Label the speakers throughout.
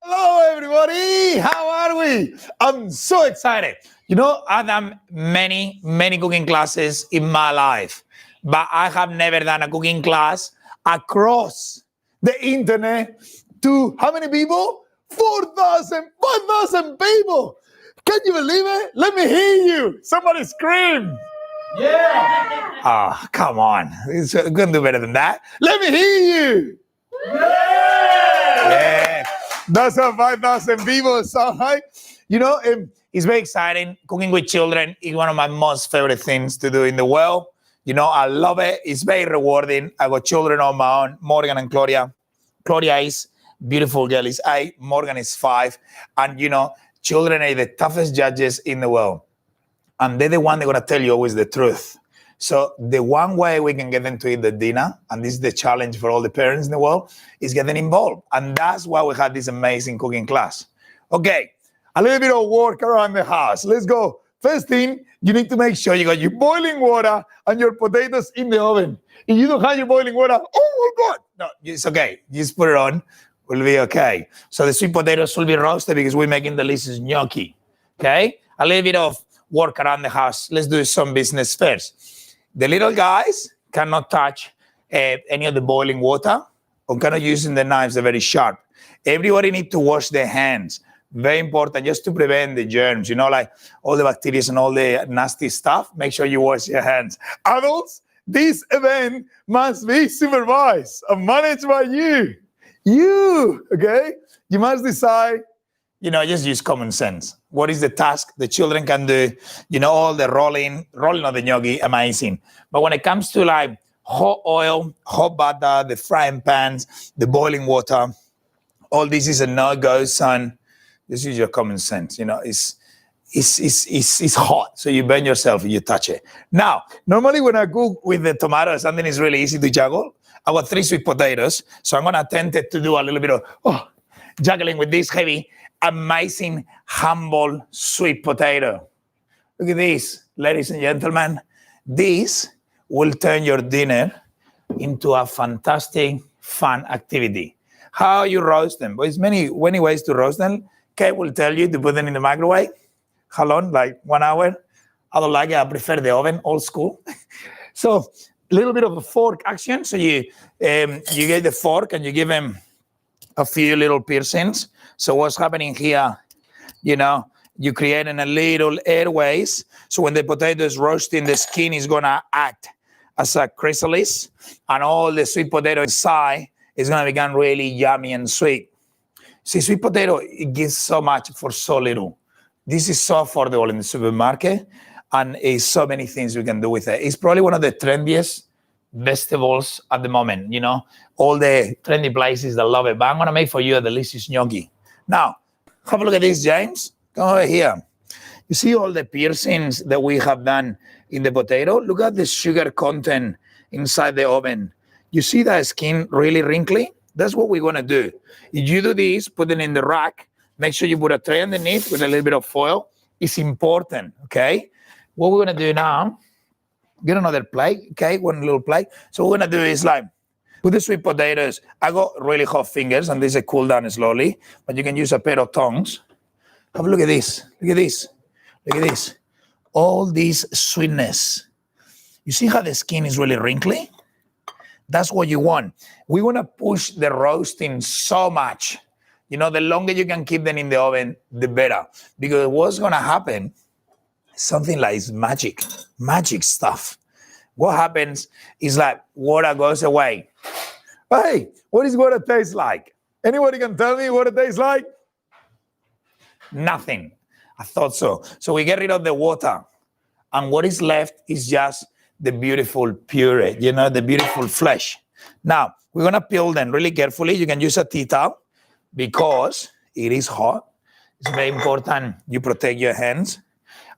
Speaker 1: Hello, everybody. How are we? I'm so excited. I've done many cooking classes in my life, but I have never done a cooking class across the internet to how many people? 4,000, 5,000 people. Can you believe it? Let me hear you. Somebody scream. Yeah. Oh, come on. We couldn't do better than that. Let me hear you. Yeah. That's how 5,000 people sound like. It's very exciting. Cooking with children is one of my most favorite things to do in the world. I love it. It's very rewarding. I got children on my own, Morgan and Claudia. Claudia is beautiful girl, is 8. Morgan is 5. And, children are the toughest judges in the world. And they're the one they're going to tell you always the truth. So the one way we can get them to eat the dinner, and this is the challenge for all the parents in the world, is getting involved. And that's why we had this amazing cooking class. Okay, a little bit of work around the house. Let's go. First thing, you need to make sure you got your boiling water and your potatoes in the oven. If you don't have your boiling water, oh my God. No, it's okay. Just put it on. We'll be okay. So the sweet potatoes will be roasted because we're making delicious gnocchi. Okay? A little bit of work around the house. Let's do some business first. The little guys cannot touch any of the boiling water or cannot using the knives. They're very sharp. Everybody needs to wash their hands. Very important, just to prevent the germs, like all the bacteria and all the nasty stuff. Make sure you wash your hands. Adults, this event must be supervised and managed by you. You, okay? You must decide, just use common sense. What is the task the children can do? All the rolling of the gnocchi, amazing. But when it comes to like hot oil, hot butter, the frying pans, the boiling water, all this is a no-go, son. Just use your common sense. It's hot, so you burn yourself if you touch it. Now, normally when I cook with the tomatoes, something is really easy to juggle. I got 3 sweet potatoes, so I'm going to attempt to do a little bit of juggling with this heavy, amazing, humble, sweet potato. Look at this, ladies and gentlemen. This will turn your dinner into a fantastic, fun activity. How you roast them? Well, there's many ways to roast them. Kate will tell you to put them in the microwave. How long? Like 1 hour. I don't like it. I prefer the oven, old school. So a little bit of a fork action. So you get the fork and you give them a few little piercings. So what's happening here, you're creating a little airways. So when the potato is roasting, the skin is going to act as a chrysalis, and all the sweet potato inside is going to become really yummy and sweet. See, sweet potato, it gives so much for so little. This is so affordable in the supermarket, and it's so many things we can do with it. It's probably one of the trendiest vegetables at the moment, all the trendy places that love it. But I'm going to make for you a delicious gnocchi. Now, have a look at this, James. Come over here. You see all the piercings that we have done in the potato? Look at the sugar content inside the oven. You see that skin really wrinkly? That's what we're going to do. If you do this, put it in the rack. Make sure you put a tray underneath with a little bit of foil. It's important, okay? What we're going to do now, get another plate, okay? One little plate. So what we're going to do is like, with the sweet potatoes, I got really hot fingers, and this is cool down slowly, but you can use a pair of tongs. Have a look at this. Look at this. Look at this. All this sweetness. You see how the skin is really wrinkly? That's what you want. We want to push the roasting so much. The longer you can keep them in the oven, the better. Because what's going to happen, something like magic stuff. What happens is like water goes away. Hey, what does water taste like? Anybody can tell me what it tastes like? Nothing. I thought so. So we get rid of the water. And what is left is just the beautiful puree, the beautiful flesh. Now, we're going to peel them really carefully. You can use a tea towel because it is hot. It's very important you protect your hands.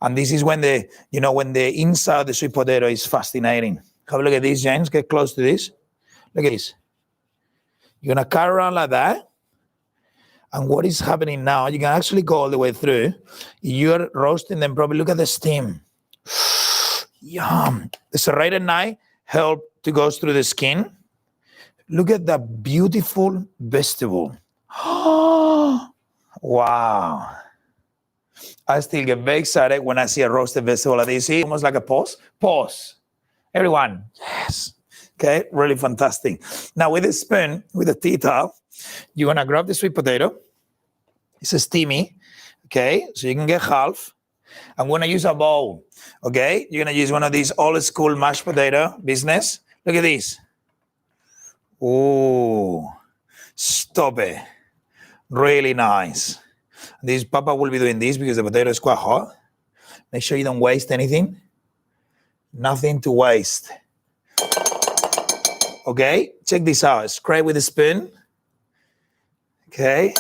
Speaker 1: And this is when the inside of the sweet potato is fascinating. Have a look at this, James. Get close to this. Look at this. You're going to carry around like that. And what is happening now, you can actually go all the way through. You're roasting them properly. Look at the steam. Yum. The serrated knife helps to go through the skin. Look at that beautiful vegetable. Wow. I still get very excited when I see a roasted vegetable like this. See, almost like a pause. Pause. Everyone, yes. Okay, really fantastic. Now with a spoon, with a tea towel, you're gonna grab the sweet potato. It's a steamy, okay? So you can get half. I'm gonna use a bowl, okay? You're gonna use one of these old school mashed potato business. Look at this. Oh, stop it. Really nice. This Papa will be doing this because the potato is quite hot. Make sure you don't waste anything. Nothing to waste. Okay, check this out. Scrape with a spoon. Okay.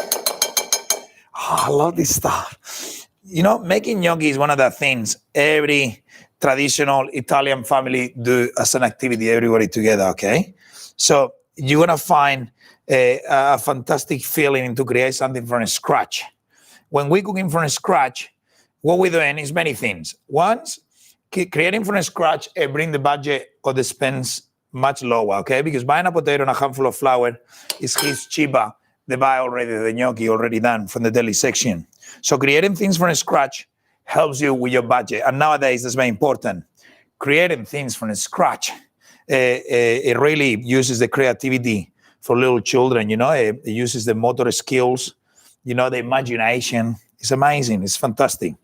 Speaker 1: Oh, I love this stuff. You know, making gnocchi is one of the things every traditional Italian family do as an activity, everybody together, okay? So you're going to find a fantastic feeling to create something from scratch. When we're cooking from scratch, what we're doing is many things. Once, creating from scratch, bring the budget or the spends much lower, okay? Because buying a potato and a handful of flour is cheaper than buy already the gnocchi already done from the deli section. So creating things from scratch helps you with your budget. And nowadays, that's very important. Creating things from scratch, it really uses the creativity for little children, you know? It uses the motor skills, you know, the imagination. It's amazing. It's fantastic.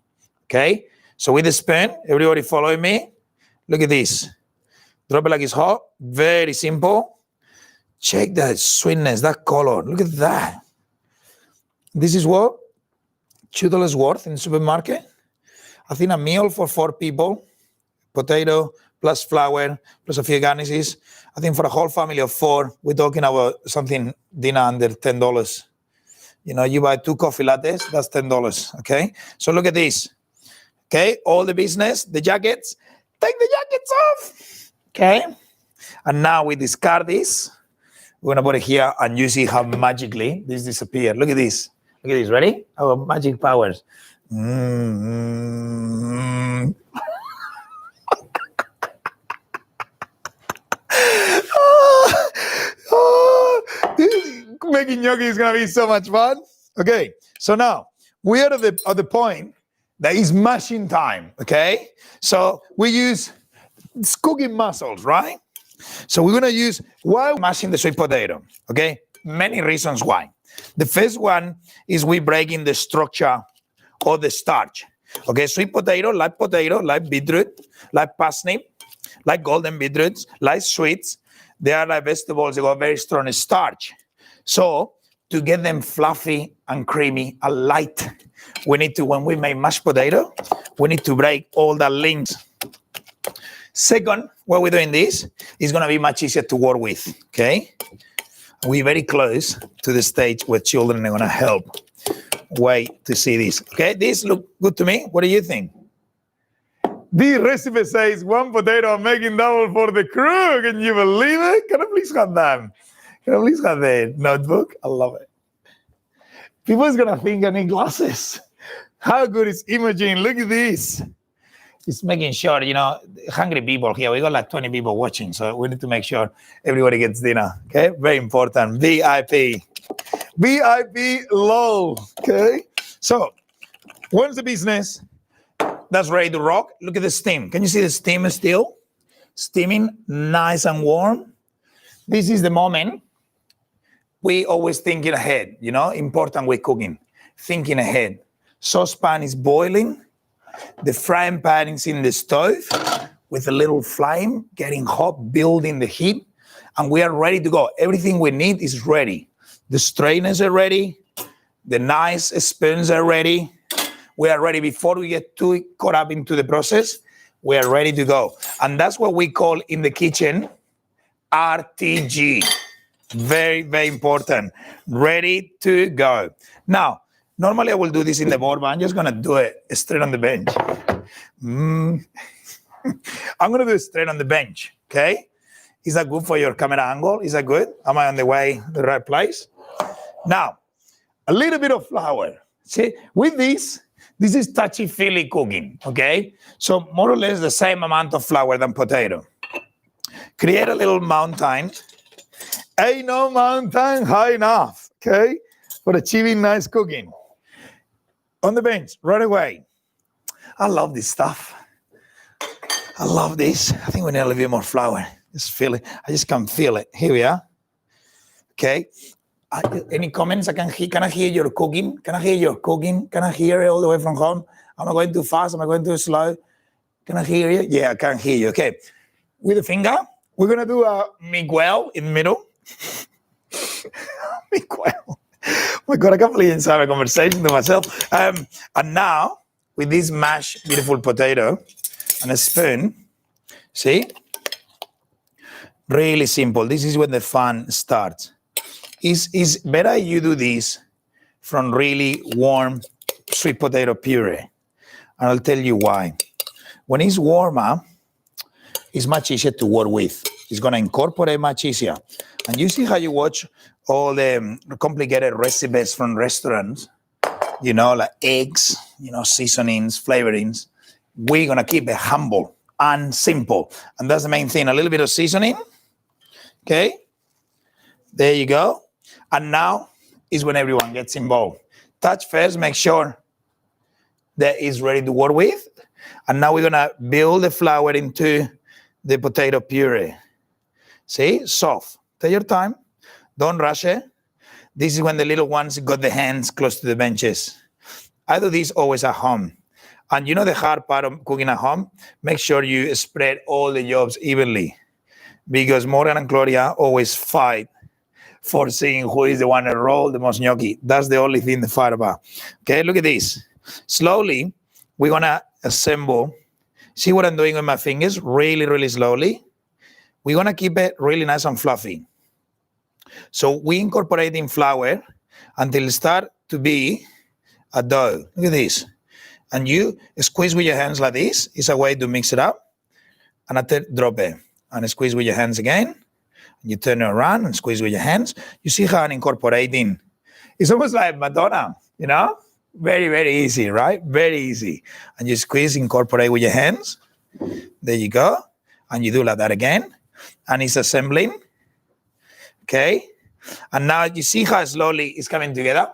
Speaker 1: Okay? So with the spoon, everybody following me? Look at this. Drop it like it's hot. Very simple. Check that sweetness, that color. Look at that. This is what? $2 worth in the supermarket. I think a meal for 4 people. Potato plus flour plus a few garnishes. I think for a whole family of 4, we're talking about something dinner under $10. You know, you buy 2 coffee lattes, that's $10. Okay? So look at this. Okay? All the business, the jackets. Take the jackets off. Okay? And now we discard this. We're going to put it here, and you see how magically this disappeared. Look at this. Look at this. Ready? Our magic powers. Making gnocchi is going to be so much fun. Okay, so now we are at the point that is mashing time. Okay, so we use cooking muscles, right? So we're going to use, why mashing the sweet potato? Okay, many reasons why. The first one is we breaking the structure of the starch. Okay, sweet potato, like beetroot, like parsnip, like golden beetroots, like sweets, they are like vegetables that got very strong starch. So to get them fluffy and creamy and light, we need to, when we make mashed potato, we need to break all the links. Second, while we're doing this, it's going to be much easier to work with, okay? We're very close to the stage where children are going to help. Wait to see this, okay? This look good to me. What do you think? The recipe says 1 potato making double for the crew. Can you believe it? Can I please have that? Can I please have the notebook? I love it. People's going to think I need glasses. How good is imaging? Look at this. It's making sure, you know, hungry people here. We got like 20 people watching, so we need to make sure everybody gets dinner, okay? Very important. VIP. VIP low, okay? So, once the business that's ready to rock, look at the steam. Can you see the steam still? Steaming, nice and warm. This is the moment we always thinking ahead, you know, important with cooking. Thinking ahead. Saucepan is boiling. The frying pan is in the stove with a little flame, getting hot, building the heat, and we are ready to go. Everything we need is ready. The strainers are ready. The nice spoons are ready. We are ready before we get too caught up into the process. We are ready to go. And that's what we call in the kitchen RTG. Very, very important. Ready to go. Now, normally I will do this in the board, but I'm just going to do it straight on the bench. I'm going to do it straight on the bench, okay? Is that good for your camera angle? Is that good? Am I on the way, the right place? Now, a little bit of flour. See, with this is touchy-feely cooking, okay? So more or less the same amount of flour than potato. Create a little mountain. Ain't no mountain high enough, okay, for achieving nice cooking. on the bench right away. I love this stuff. I love this. I think we need a little bit more flour. Just feel it. I just can feel it. Here we are. Okay. Any comments? Can I hear your cooking? Can I hear your cooking? Can I hear it all the way from home? Am I going too fast? Am I going too slow? Can I hear you? Yeah, I can hear you. Okay. With the finger, we're going to do a Miguel in the middle. Miguel. Oh my God, I can't believe I'm having a conversation to myself. And now, with this mashed beautiful potato and a spoon, see? Really simple. This is when the fun starts. It's better you do this from really warm sweet potato puree. And I'll tell you why. When it's warmer, it's much easier to work with. It's going to incorporate much easier. And you see how you watch all the complicated recipes from restaurants, you know, like eggs, you know, seasonings, flavorings. We're going to keep it humble and simple. And that's the main thing. A little bit of seasoning. Okay. There you go. And now is when everyone gets involved. Touch first, make sure that it's ready to work with. And now we're going to build the flour into the potato puree. See, soft. Take your time. Don't rush it. This is when the little ones got their hands close to the benches. I do this always at home. And you know the hard part of cooking at home? Make sure you spread all the jobs evenly. Because Morgan and Gloria always fight for seeing who is the one that rolled the most gnocchi. That's the only thing they fight about. Okay, look at this. Slowly, we're going to assemble. See what I'm doing with my fingers? Really, really slowly. We're going to keep it really nice and fluffy. So we incorporating flour until it start to be a dough. Look at this. And you squeeze with your hands like this. It's a way to mix it up. And I drop it. And squeeze with your hands again. You turn it around and squeeze with your hands. You see how I'm incorporating. It's almost like Madonna, you know? Very, very easy, right? Very easy. And you squeeze, incorporate with your hands. There you go. And you do like that again. And it's assembling. Okay? And now you see how slowly it's coming together.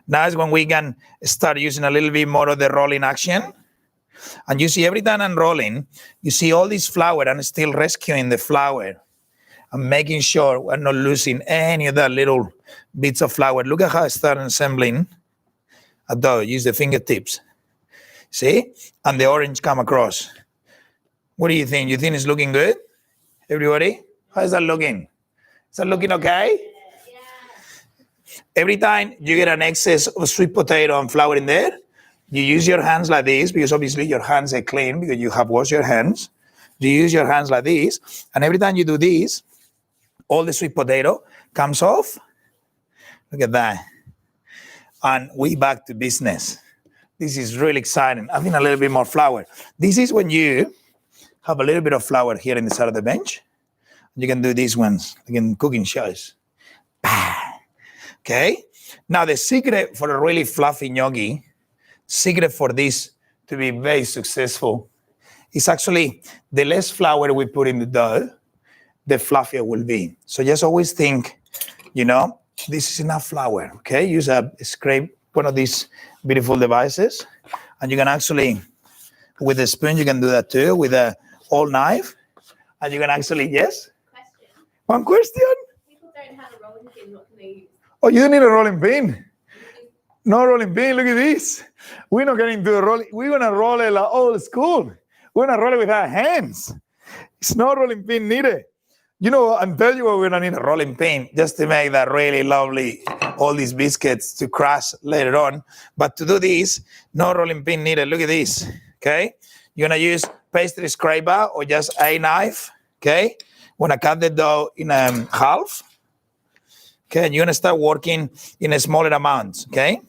Speaker 1: Now is when we can start using a little bit more of the rolling action. And you see every time I'm rolling, you see all this flour and still rescuing the flour. And making sure we're not losing any of that little bits of flour. Look at how I start assembling a dough. Use the fingertips. See? And the orange come across. What do you think? You think it's looking good? Everybody? How is that looking? Is that looking okay? Yeah. Every time you get an excess of sweet potato and flour in there, you use your hands like this, because obviously your hands are clean because you have washed your hands. You use your hands like this. And every time you do this, all the sweet potato comes off. Look at that. And we back to business. This is really exciting. I think a little bit more flour. This is when you have a little bit of flour here in the side of the bench. You can do these ones, like in cooking shows. Okay? Now the secret for a really fluffy gnocchi, secret for this to be very successful, is actually the less flour we put in the dough, the fluffier will be. So just always think, you know, this is enough flour, okay? Use a scrape, one of these beautiful devices, and you can actually, with a spoon, you can do that too, with a whole knife, and you can actually, yes?
Speaker 2: Question.
Speaker 1: One question?
Speaker 2: People don't have a rolling pin, what can they use?
Speaker 1: Oh, you don't need a rolling pin. No rolling pin, look at this. We're not getting to a rolling, we're gonna roll it like old school. We're gonna roll it with our hands. It's no rolling pin needed. You know, I'll tell you what, we're gonna need a rolling pin just to make that really lovely, all these biscuits to crush later on. But to do this, no rolling pin needed. Look at this, okay? You're gonna use pastry scraper or just a knife, okay? We're gonna cut the dough in half, okay? And you're gonna start working in a smaller amounts, okay?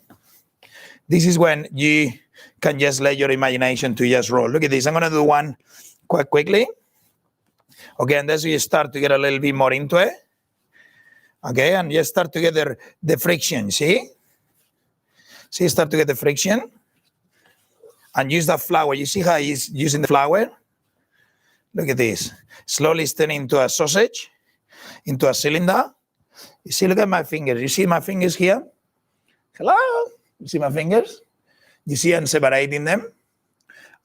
Speaker 1: This is when you can just let your imagination to just roll. Look at this. I'm gonna do one quite quickly. Okay, and as you start to get a little bit more into it, okay, and you start to get the friction, see? See, start to get the friction. And use that flour. You see how he's using the flour? Look at this. Slowly turning into a sausage, into a cylinder. You see, look at my fingers. You see my fingers here? Hello? You see my fingers? You see I'm separating them?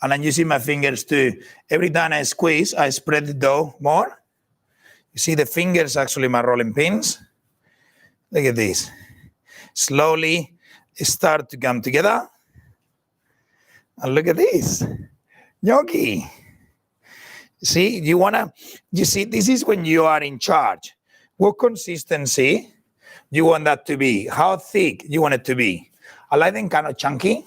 Speaker 1: And I'm using my fingers too. Every time I squeeze, I spread the dough more. You see the fingers actually my rolling pins. Look at this. Slowly start to come together. And look at this. Gnocchi. See, you see, this is when you are in charge. What consistency you want that to be? How thick you want it to be? I like them kind of chunky.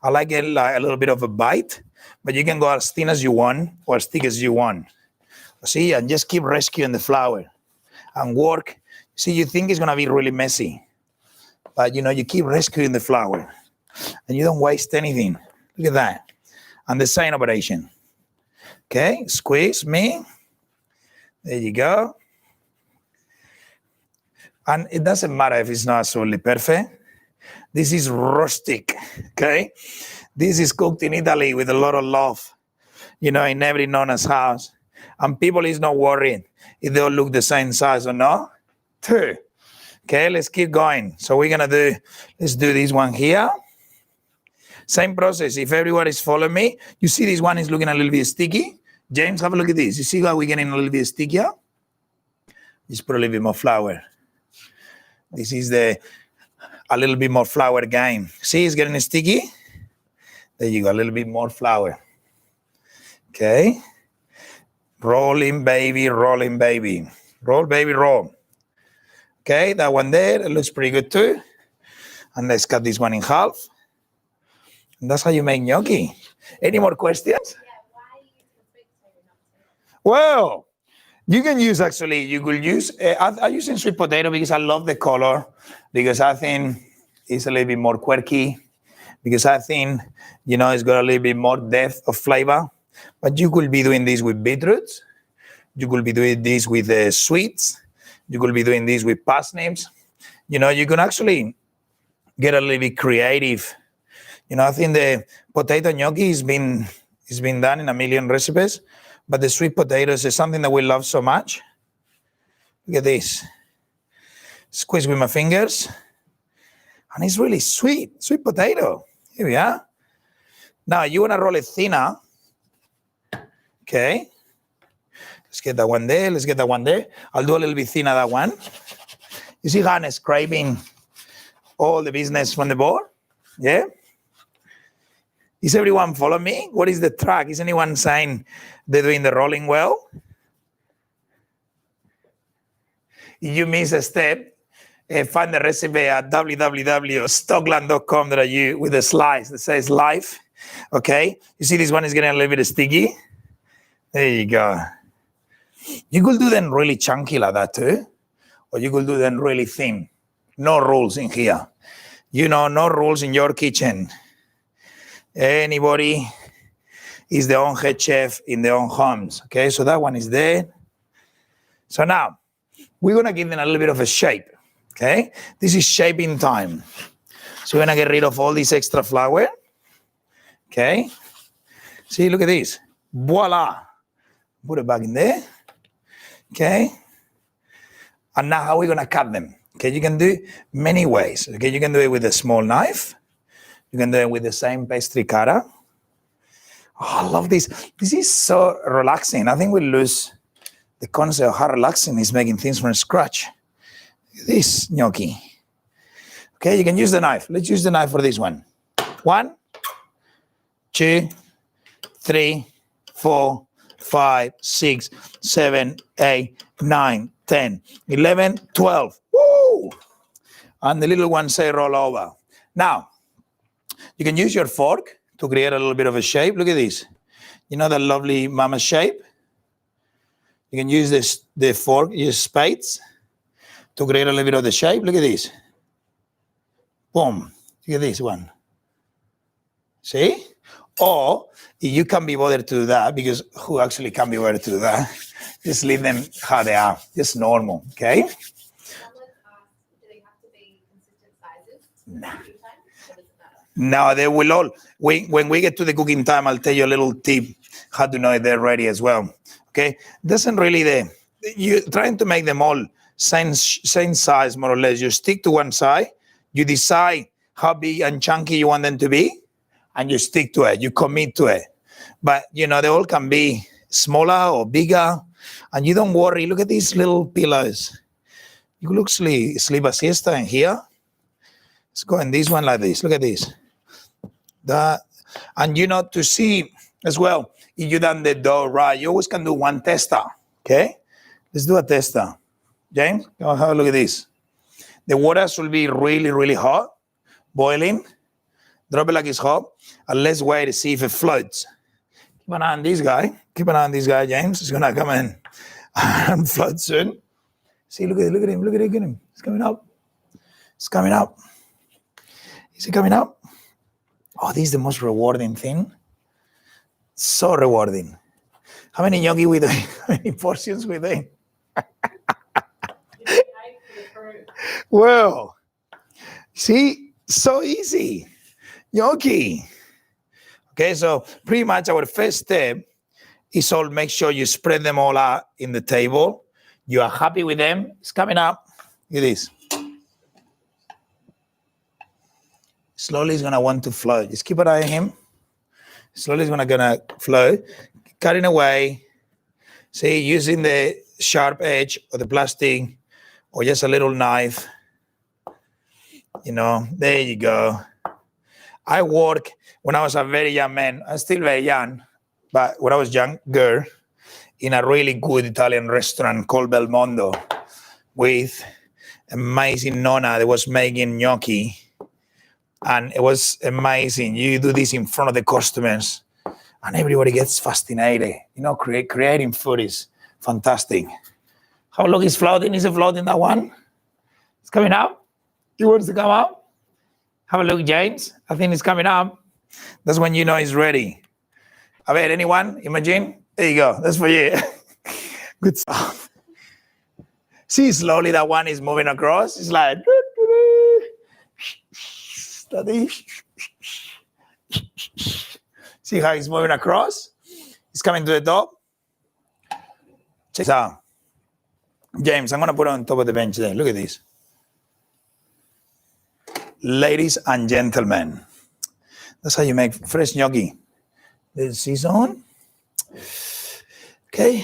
Speaker 1: I like it like a little bit of a bite, but you can go as thin as you want or as thick as you want. See, and just keep rescuing the flour and work. See, you think it's going to be really messy, but you keep rescuing the flour and you don't waste anything. Look at that. And the same operation. Okay, squeeze me. There you go. And it doesn't matter if it's not absolutely perfect. This is rustic, okay? This is cooked in Italy with a lot of love, in every nonna's house. And people is not worried if they all look the same size or not. Two. Okay, let's keep going. So let's do this one here. Same process. If everyone is following me, you see this one is looking a little bit sticky. James, have a look at this. You see how we're getting a little bit stickier? Just put a little bit more flour. This is a little bit more flour game. See, it's getting sticky. There you go, a little bit more flour. Okay. Rolling, baby, rolling, baby. Roll, baby, roll. Okay, that one there, it looks pretty good too. And let's cut this one in half. And that's how you make gnocchi. Any more questions?
Speaker 2: Yeah, why are you using a sweet potato, not potato?
Speaker 1: Well, you could use, I'm using sweet potato because I love the color, because I think it's a little bit more quirky, because I think, it's got a little bit more depth of flavor. But you could be doing this with beetroots. You could be doing this with sweets. You could be doing this with parsnips. You can actually get a little bit creative. I think the potato gnocchi has been done in a million recipes, but the sweet potatoes is something that we love so much. Look at this. Squeeze with my fingers. And it's really sweet potato. Here we are. Now you want to roll it thinner. Okay. Let's get that one there. Let's get that one there. I'll do a little bit thinner, that one. You see how I'm scraping all the business from the board? Yeah? Is everyone following me? What is the track? Is anyone saying they're doing the rolling well? If you miss a step, find the recipe at www.stockland.com.au with a slice that says live. Okay? You see this one is getting a little bit sticky? There you go. You could do them really chunky like that too, or you could do them really thin. No rules in here. No rules in your kitchen. Anybody is their own head chef in their own homes. Okay, so that one is there. So now, we're going to give them a little bit of a shape. Okay, this is shaping time. So we're going to get rid of all this extra flour. Okay, see, look at this. Voila. Put it back in there. Okay. And now how are we going to cut them? Okay, you can do many ways. Okay, you can do it with a small knife. You can do it with the same pastry cutter. Oh, I love this. This is so relaxing. I think we lose the concept of how relaxing is making things from scratch. This gnocchi. Okay, you can use the knife. Let's use the knife for this one. 1, 2, 3, 4, 5, 6, 7, 8, 9, 10, 11, 12. Woo! And the little one say roll over. Now, you can use your fork to create a little bit of a shape. Look at this. The lovely mama shape? You can use the fork, use spades to create a little bit of the shape. Look at this. Boom. Look at this one. See? Or if you can be bothered to do that, because who actually can be bothered to do that? Just leave them how they are, just normal, okay?
Speaker 2: Someone asked, do they have to be consistent sizes?
Speaker 1: Nah.
Speaker 2: Or does it matter?
Speaker 1: No, they will all. When we get to the cooking time, I'll tell you a little tip how to know if they're ready as well. Okay? Doesn't really you're trying to make them all same size more or less. You stick to one side. You decide how big and chunky you want them to be, and you stick to it, you commit to it. But, they all can be smaller or bigger, and you don't worry. Look at these little pillows. You look sleep a siesta in here. Let's go in this one like this. Look at this. That, and to see as well, if you done the dough right, you always can do one tester, okay? Let's do a tester. James, go have a look at this. The water should be really, really hot, boiling. Drop it like it's hot, and let's wait to see if it floats. Keep an eye on this guy. Keep an eye on this guy, James. He's gonna come in and float soon. See, look at him. Look at him. It's coming up. It's coming up. Is it coming up? Oh, this is the most rewarding thing. So rewarding. How many gnocchi we doing? How many portions we doing? Well, see, so easy. Gnocchi. Okay, so pretty much our first step is all make sure you spread them all out in the table. You are happy with them. It's coming up. Look at this. Slowly it's gonna want to flow. Just keep an eye on him. Slowly it's gonna flow. Cutting away. See, using the sharp edge of the plastic or just a little knife. There you go. I work when I was a very young man. I'm still very young, but when I was younger, in a really good Italian restaurant called Belmondo with amazing nonna that was making gnocchi. And it was amazing. You do this in front of the customers and everybody gets fascinated. Creating food is fantastic. How long is floating? Is it floating, that one? It's coming up. He wants to come up. Have a look, James. I think it's coming up. That's when you know it's ready. A ver, anyone? Imagine. There you go. That's for you. Good stuff. See, slowly that one is moving across. It's like... See how he's moving across? He's coming to the top. Check this out. James, I'm going to put it on top of the bench there. Look at this. Ladies and gentlemen, that's how you make fresh gnocchi. The season. Okay.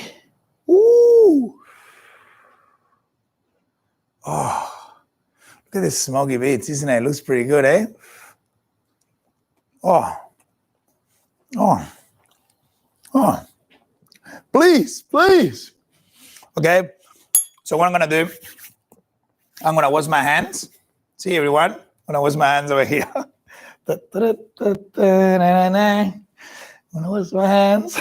Speaker 1: Ooh. Oh, look at the smoky bits, isn't it? It looks pretty good, eh? Oh. Please. Okay. So what I'm going to do, I'm going to wash my hands. See, everyone? I'm going to wash my hands over here. I'm going to wash my hands.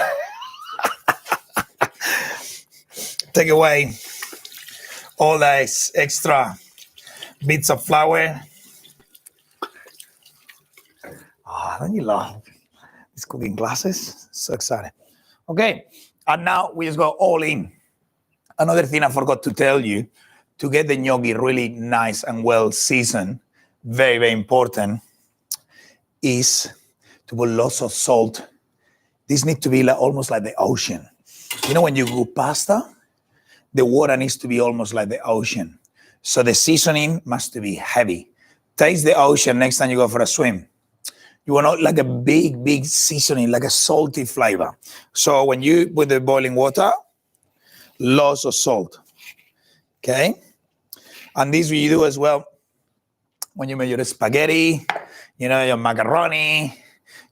Speaker 1: Take away all those extra bits of flour. Oh, don't you love these cooking classes? So excited. Okay, and now we just go all in. Another thing I forgot to tell you, to get the gnocchi really nice and well seasoned, very, very important, is to put lots of salt. This needs to be almost like the ocean. When you cook pasta, the water needs to be almost like the ocean. So the seasoning must be heavy. Taste the ocean next time you go for a swim. You want like a big, big seasoning, like a salty flavor. So when you put the boiling water, lots of salt. Okay? And this you do as well when you make your spaghetti, your macaroni,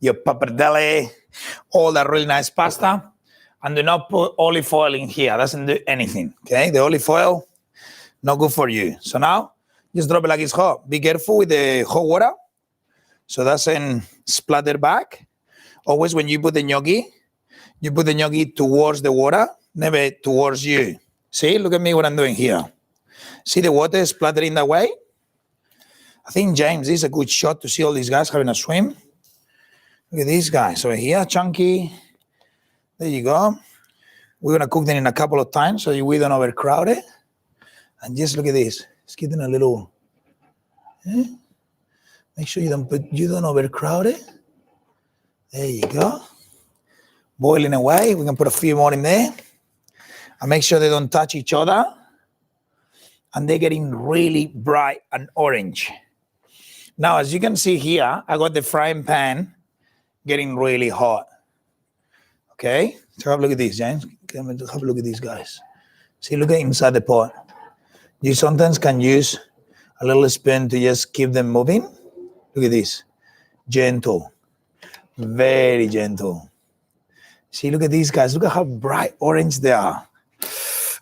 Speaker 1: your pappardelle, all that really nice pasta. And do not put olive oil in here. Doesn't do anything. Okay? The olive oil, not good for you. So now, just drop it like it's hot. Be careful with the hot water so it doesn't splatter back. Always when you put the gnocchi towards the water, never towards you. See, look at me what I'm doing here. See the water splattering that way? I think, James, this is a good shot to see all these guys having a swim. Look at these guys over here, chunky. There you go. We're going to cook them in a couple of times so we don't overcrowd it. And just look at this. It's getting a little... Make sure you don't overcrowd it. There you go. Boiling away. We can put a few more in there. And make sure they don't touch each other. And they're getting really bright and orange. Now, as you can see here, I got the frying pan getting really hot. Okay, so have a look at this, James. Have a look at these guys. See, look at inside the pot. You sometimes can use a little spoon to just keep them moving. Look at this. Gentle. Very gentle. See, look at these guys. Look at how bright orange they are.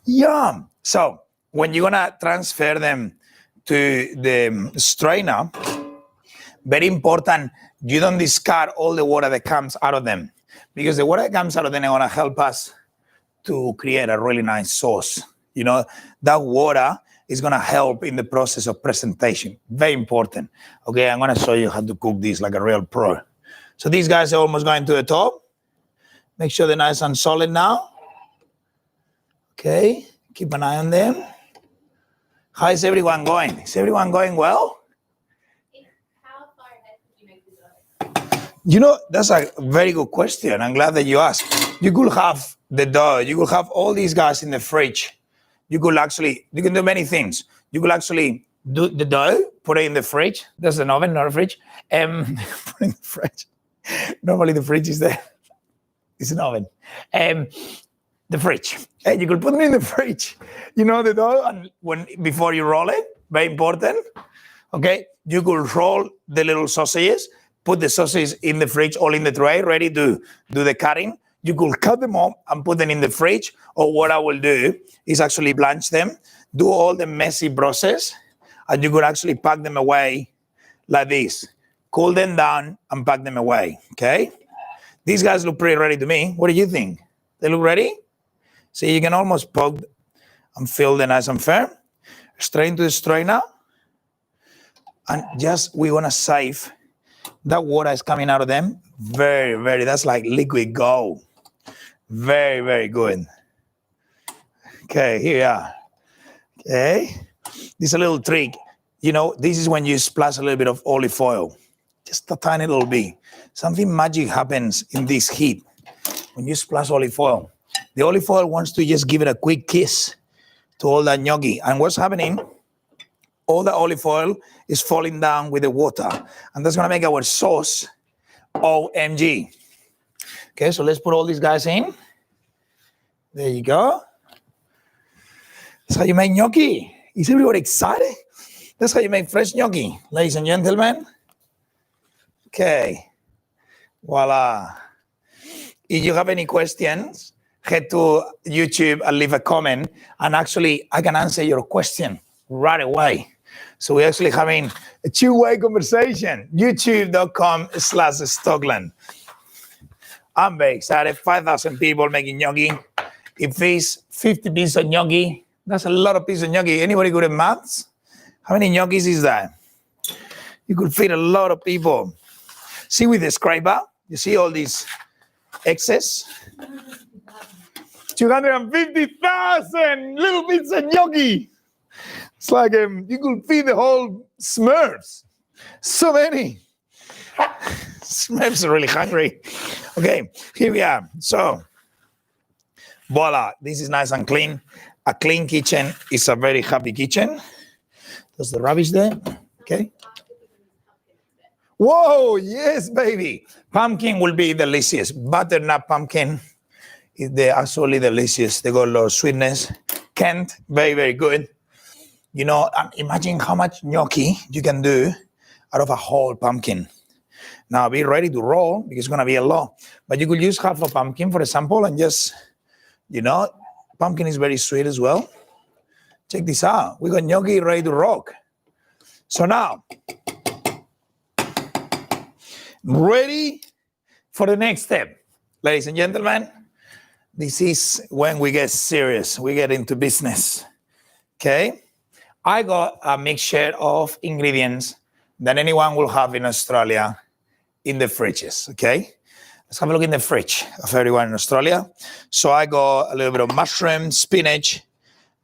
Speaker 1: Yum. So when you're going to transfer them to the strainer, very important, you don't discard all the water that comes out of them, because the water that comes out of them is going to help us to create a really nice sauce. You know, that water is going to help in the process of presentation. Very important. Okay, I'm going to show you how to cook this like a real pro. So these guys are almost going to the top. Make sure they're nice and solid now. Okay, keep an eye on them. How is everyone going? Is everyone going well?
Speaker 2: How far ahead could you make the dough?
Speaker 1: You know, that's a very good question. I'm glad that you asked. You could have the dough. You could have all these guys in the fridge. You can do many things. You could actually do the dough, put it in the fridge. There's an oven, not a fridge. Put it in the fridge. Normally the fridge is there. It's an oven. The fridge. You could put it in the fridge. You know the dough, and before you roll it, very important. Okay, you could roll the little sausages, put the sausages in the fridge, all in the tray, ready to do the cutting. You could cut them up and put them in the fridge, or what I will do is actually blanch them, do all the messy process, and you could actually pack them away like this. Cool them down and pack them away, okay? These guys look pretty ready to me. What do you think? They look ready? See, you can almost poke and fill them nice and firm. Straight into the strainer. And we want to save that water is coming out of them. Very, that's like liquid gold. Very, very good. Okay, here we are. Okay, this is a little trick. You know, this is when you splash a little bit of olive oil. Just a tiny little bit. Something magic happens in this heat when you splash olive oil. The olive oil wants to just give it a quick kiss to all that gnocchi. And what's happening? All the olive oil is falling down with the water. And that's going to make our sauce OMG. Okay, so let's put all these guys in. There you go. That's how you make gnocchi. Is everybody excited? That's how you make fresh gnocchi, ladies and gentlemen. Okay. Voila. If you have any questions, head to YouTube and leave a comment. And actually, I can answer your question right away. So we're actually having a two-way conversation. YouTube.com/Stockland. I'm very excited. 5,000 people making gnocchi. If it's 50 pieces of gnocchi, that's a lot of pieces of gnocchi. Anybody good at maths? How many gnocchis is that? You could feed a lot of people. See with the scraper, you see all these excess? 250,000 little bits of gnocchi. It's like you could feed the whole Smurfs. So many. Smurfs are really hungry. Okay, here we are. So, voila, this is nice and clean. A clean kitchen is a very happy kitchen. There's the rubbish there. Okay. Whoa, yes, baby. Pumpkin will be delicious. Butternut pumpkin they're absolutely delicious. They got a lot of sweetness. Kent, very, very good. You know, imagine how much gnocchi you can do out of a whole pumpkin. Now be ready to roll because it's going to be a lot. But you could use half a pumpkin, for example, and just, you know, pumpkin is very sweet as well. Check this out. We got gnocchi ready to rock. So now, ready for the next step. Ladies and gentlemen, this is when we get serious. We get into business. Okay? I got a mixture of ingredients that anyone will have in Australia in the fridges. Okay? Let's have a look in the fridge of everyone in Australia. So I got a little bit of mushroom, spinach,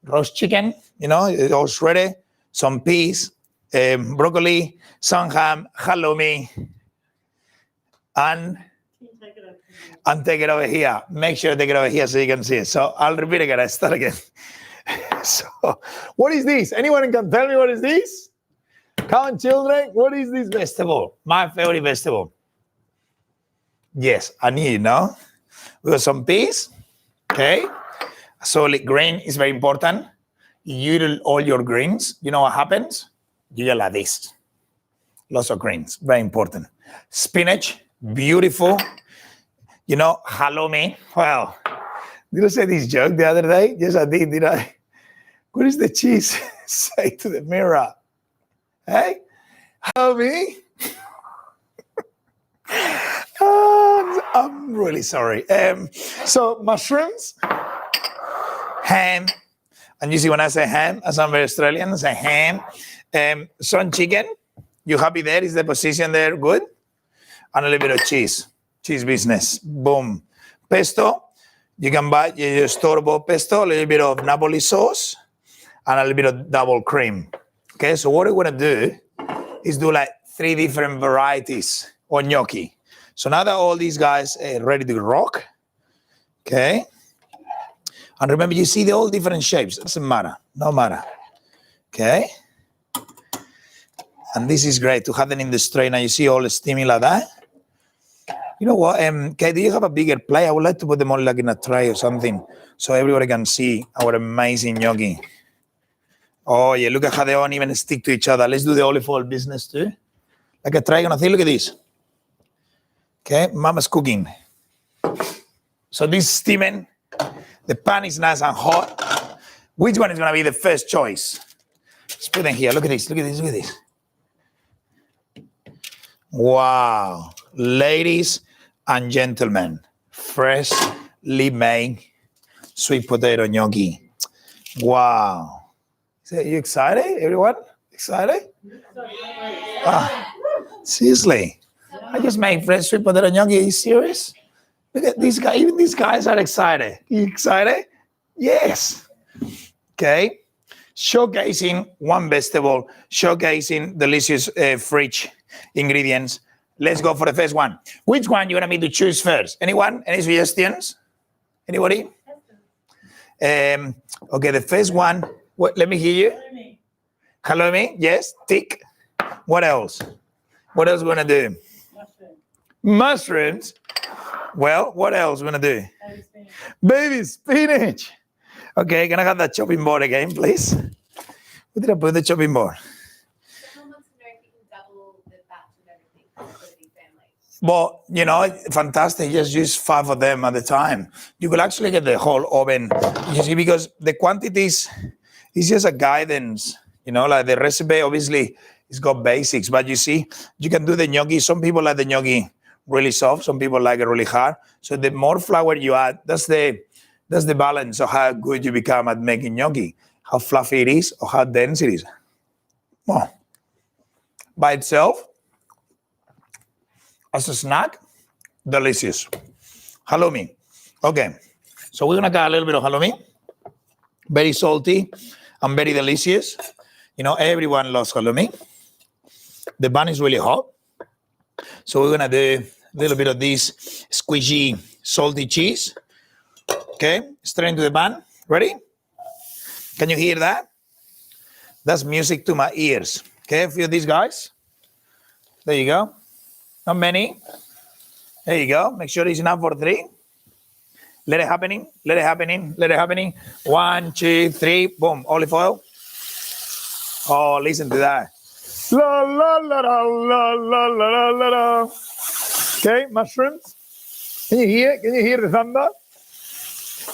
Speaker 1: roast chicken, you know, it's all ready. Some peas, broccoli, some ham, halloumi, and take it over here. Make sure to take it over here so you can see it. So I'll repeat again. I start again. So what is this? Anyone can tell me what is this? Come on, children. What is this vegetable? My favorite vegetable. Yes, I knew you know. We got some peas. Okay. Solid grain is very important. You eat all your greens. You know what happens? You get like this. Lots of greens. Very important. Spinach. Beautiful. You know, halloumi. Well, did I say this joke the other day? Yes, I did I? What is the cheese say to the mirror? Hey, halloumi? I'm really sorry. So mushrooms, ham, and you see when I say ham, as I'm very Australian, I say ham. Some chicken. You happy there? Is the position there good? And a little bit of cheese. Cheese business. Boom. Pesto. You can buy your store-bought pesto, a little bit of Napoli sauce, and a little bit of double cream. Okay, so what we're going to do is do like 3 different varieties of gnocchi. So now that all these guys are ready to rock, okay? And remember, you see they're all different shapes. Doesn't matter. No matter. Okay? And this is great to have them in the strainer. You see all steamy like that. You know what? Okay, do you have a bigger plate? I would like to put them all like in a tray or something so everybody can see our amazing gnocchi. Oh, yeah, look at how they don't even stick to each other. Let's do the olive oil business too. Like a triangle thing. Look at this. Okay, Mama's cooking. So this is steaming. The pan is nice and hot. Which one is going to be the first choice? Let's put them here. Look at this. Look at this. Look at this. Wow. Ladies and gentlemen, freshly made sweet potato gnocchi. Wow. Are you excited, everyone? Excited? Seriously? I just made fresh sweet potato gnocchi. Are you serious? Look at these guys. Even these guys are excited. You excited? Yes. Okay. Showcasing one vegetable, showcasing delicious fridge ingredients. Let's go for the first one. Which one you want me to choose first? Anyone? Any suggestions? Anybody? Okay, the first one. What? Let me hear you. Halloumi. Yes. Tick. What else? What else we gonna do? Mushrooms. Well, what else we gonna do? Baby spinach. Okay, can I have that chopping board again, please? Where did I put the chopping board?
Speaker 2: Someone wants to know if you can double the batch of everything for the big family.
Speaker 1: Well, you know, fantastic. Just use 5 of them at a time. You could actually get the whole oven. You see, because the quantities is just a guidance. You know, like the recipe, obviously, it's got basics. But you see, you can do the gnocchi. Some people like the gnocchi really soft. Some people like it really hard. So the more flour you add, that's the balance of how good you become at making gnocchi. How fluffy it is or how dense it is. Well, by itself, as a snack, delicious. Halloumi. Okay, so we're gonna cut a little bit of halloumi. Very salty and very delicious. You know, everyone loves halloumi. The bun is really hot. So we're gonna do a little bit of this squishy, salty cheese. Okay, straight into the bun. Ready? Can you hear that? That's music to my ears. Okay, a few of these guys. There you go. Not many. There you go. Make sure it's enough for 3. Let it happening. Let it happening. Let it happening. 1, 2, 3. Boom. Olive oil. Oh, listen to that. La la la la la la la la la. Okay, mushrooms. Can you hear? Can you hear the thunder?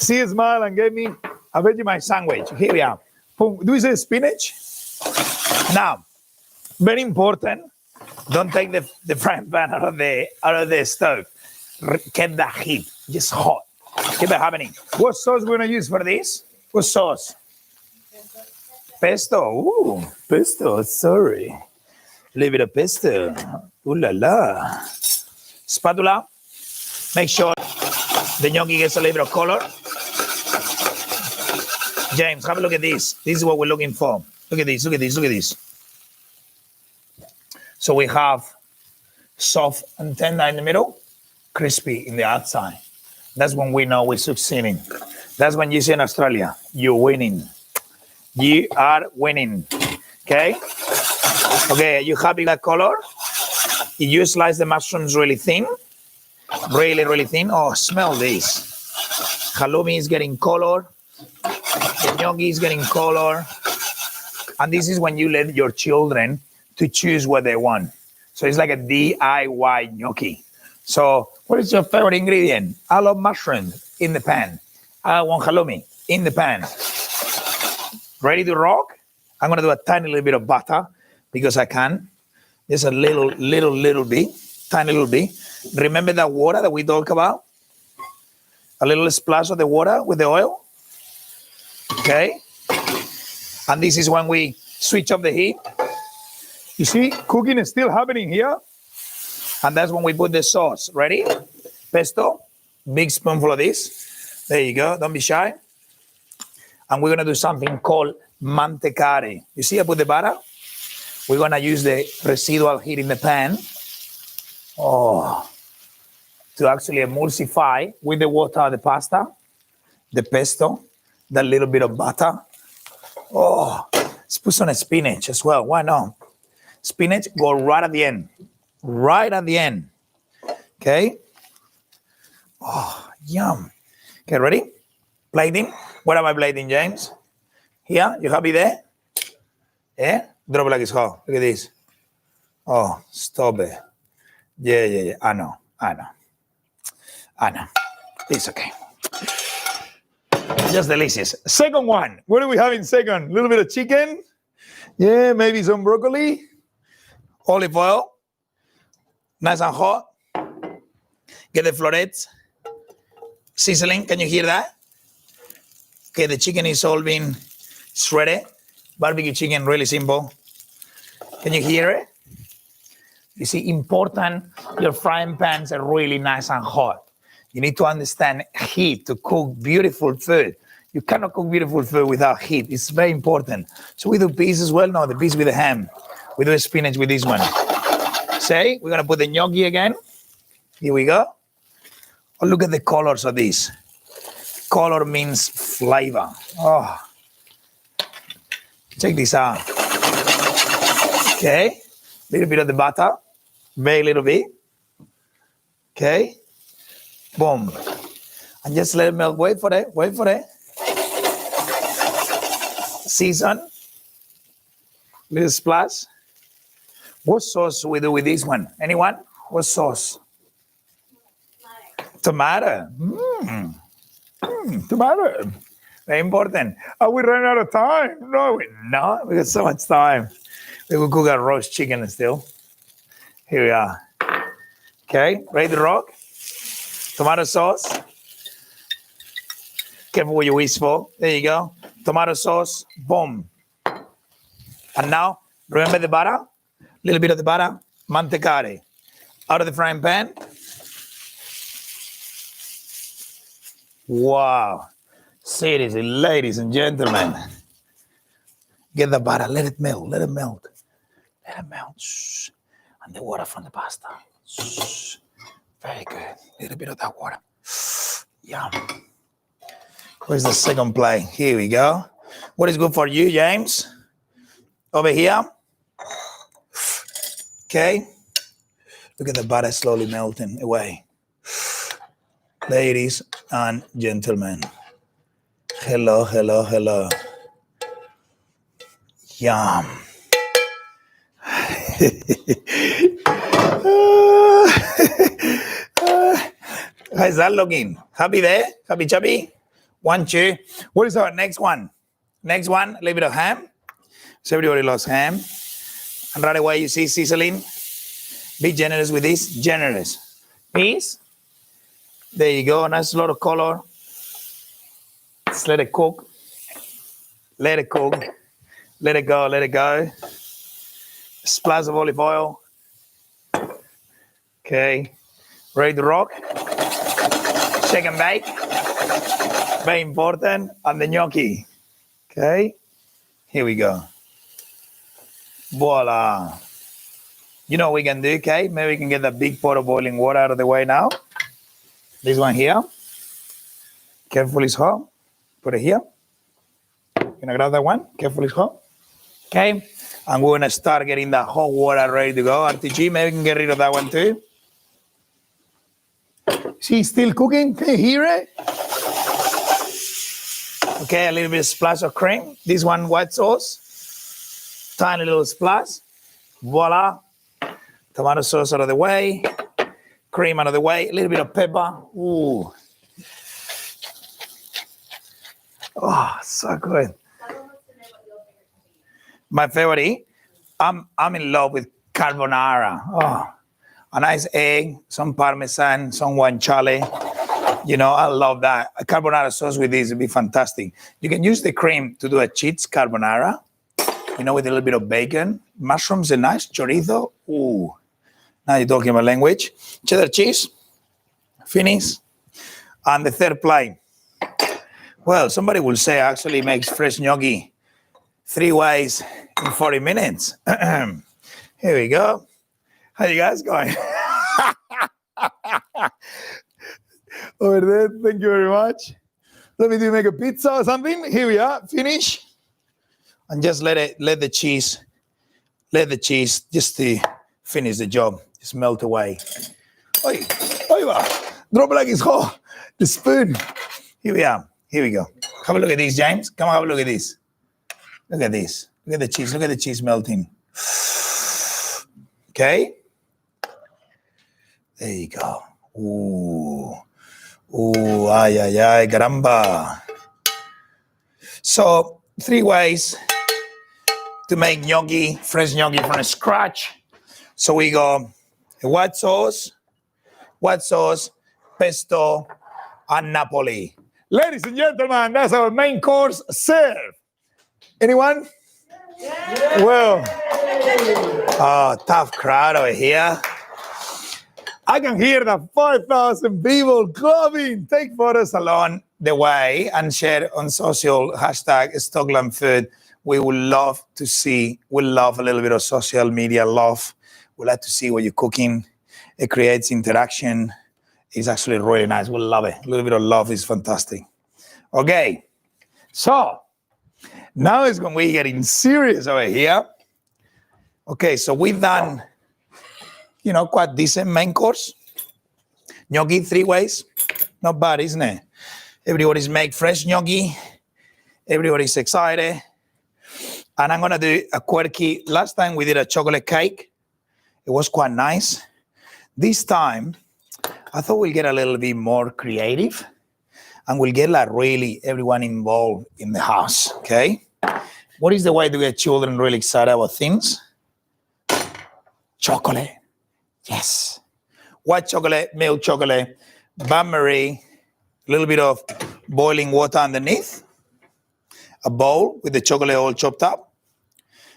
Speaker 1: See a smile and give me a Vegemite sandwich. Here we are. Boom. Do we say spinach? Now, very important. Don't take the frying pan out of the stove. Keep the heat just hot. Keep it happening. What sauce we're gonna use for this? What sauce? Pesto. Ooh, pesto. Sorry. A little bit of pesto. Ooh la la. Spatula. Make sure the gnocchi gets a little bit of color. James, have a look at this. This is what we're looking for. Look at this. Look at this. Look at this. So we have soft and tender in the middle, crispy in the outside. That's when we know we're succeeding. That's when you say in Australia, you're winning. You are winning. Okay? Okay, are you happy with that color? You slice the mushrooms really thin. Really, really thin. Oh, smell this. Halloumi is getting color. The gnocchi is getting color. And this is when you let your children to choose what they want. So it's like a DIY gnocchi. So what is your favorite ingredient? I love mushrooms in the pan. I want halloumi in the pan. Ready to rock? I'm gonna do a tiny little bit of butter because I can. Just a little bit, tiny little bit. Remember that water that we talked about? A little splash of the water with the oil. Okay. And this is when we switch up the heat. You see, cooking is still happening here. And that's when we put the sauce. Ready? Pesto, big spoonful of this. There you go, don't be shy. And we're gonna do something called mantecare. You see, I put the butter. We're gonna use the residual heat in the pan. To actually emulsify with the water, the pasta, the pesto, that little bit of butter. Let's put some spinach as well. Why not? Spinach go right at the end. Right at the end. Okay. Yum. Okay, ready? Plating. Where am I plating, James? Here? You happy there? Yeah? Drop it like it's hot. Look at this. Oh, stop it. Yeah. I know. It's okay. Just delicious. Second one. What do we have in second? A little bit of chicken. Yeah, maybe some broccoli. Olive oil. Nice and hot. Get the florets. Sizzling. Can you hear that? Okay, the chicken is all being shredded. Barbecue chicken, really simple. Can you hear it? You see, important, your frying pans are really nice and hot. You need to understand heat to cook beautiful food. You cannot cook beautiful food without heat. It's very important. So we do peas as well. No, the peas with the ham. We do spinach with this one. Say, we're going to put the gnocchi again. Here we go. Oh, look at the colors of this. Color means flavor. Check this out. Okay. Little bit of the butter. Very little bit. Okay. Boom. And just let it melt. Wait for it. Season. Little splash. What sauce we do with this one? Anyone? What sauce? Tomato. Tomato. Very important. Are we running out of time? No, we're not. We got so much time. We will cook our roast chicken still. Here we are. Okay, ready to rock? Tomato sauce. Careful what you wish for. There you go. Tomato sauce. Boom. And now, remember the butter? Little bit of the butter. Mantecare. Out of the frying pan. Wow. Seriously, ladies and gentlemen. Get the butter. Let it melt. Let it melt. Shh. And the water from the pasta. Shh. Very good. Little bit of that water. Yum. Where's the second plate? Here we go. What is good for you, James? Over here. Okay. Look at the butter slowly melting away. Ladies and gentlemen. Hello. Yum. How is that looking? Happy there? Happy chubby? 1, 2. What is our next one? Next one, a little bit of ham. So everybody loves ham. And right away you see sizzling. Be generous with this. Generous. Peas. There you go. Nice lot of color. Just let it cook. Let it cook. Let it go. Splash of olive oil. Okay. Ready to rock. Shake and bake. Very important. And the gnocchi. Okay. Here we go. Voila. You know what we can do, okay? Maybe we can get that big pot of boiling water out of the way now. This one here. Careful, it's hot. Put it here. Gonna grab that one. Careful, it's hot. Okay, and we're gonna start getting the hot water ready to go. RTG, maybe we can get rid of that one too. She's still cooking, can you hear it? Okay, a little bit of splash of cream. This one white sauce, tiny little splash. Voila, tomato sauce out of the way, cream out of the way, a little bit of pepper. Ooh. Oh, so good. My favorite, I'm in love with carbonara. Oh, a nice egg, some parmesan, some guanciale. You know, I love that. A carbonara sauce with this would be fantastic. You can use the cream to do a cheese carbonara, you know, with a little bit of bacon, mushrooms, and nice chorizo. Ooh, now you're talking my language. Cheddar cheese, finish. And the third plate. Well, somebody will say actually makes fresh gnocchi 3 ways in 40 minutes. Here we go. How you guys going? Over there, thank you very much. Let me make a pizza or something. Here we are, finish. And just let the cheese just to finish the job. Just melt away. Oi, drop like it's hot. The spoon. Here we are. Here we go. Have a look at this, James. Come on, have a look at this. Look at this. Look at the cheese. Look at the cheese melting. Okay. There you go. Ooh. Ooh, ay, caramba. So, 3 ways to make gnocchi, fresh gnocchi from scratch. So we go white sauce, pesto, and Napoli. Ladies and gentlemen, that's our main course served. Anyone? Yeah. Well, tough crowd over here. I can hear the 5,000 people clapping. Take photos along the way and share on social hashtag Stockland Food. We would love to see, we love a little bit of social media love. We like to see what you're cooking. It creates interaction. It's actually really nice. We love it. A little bit of love is fantastic. Okay, so now it's when we're getting serious over here. Okay, so we've done, you know, quite decent main course. Gnocchi 3 ways. Not bad, isn't it? Everybody's make fresh gnocchi. Everybody's excited. And I'm going to do a quirky. Last time we did a chocolate cake. It was quite nice. This time, I thought we'll get a little bit more creative. And we'll get like really everyone involved in the house, okay? What is the way to get children really excited about things? Chocolate. Yes. White chocolate, milk chocolate, bain-marie, a little bit of boiling water underneath, a bowl with the chocolate all chopped up.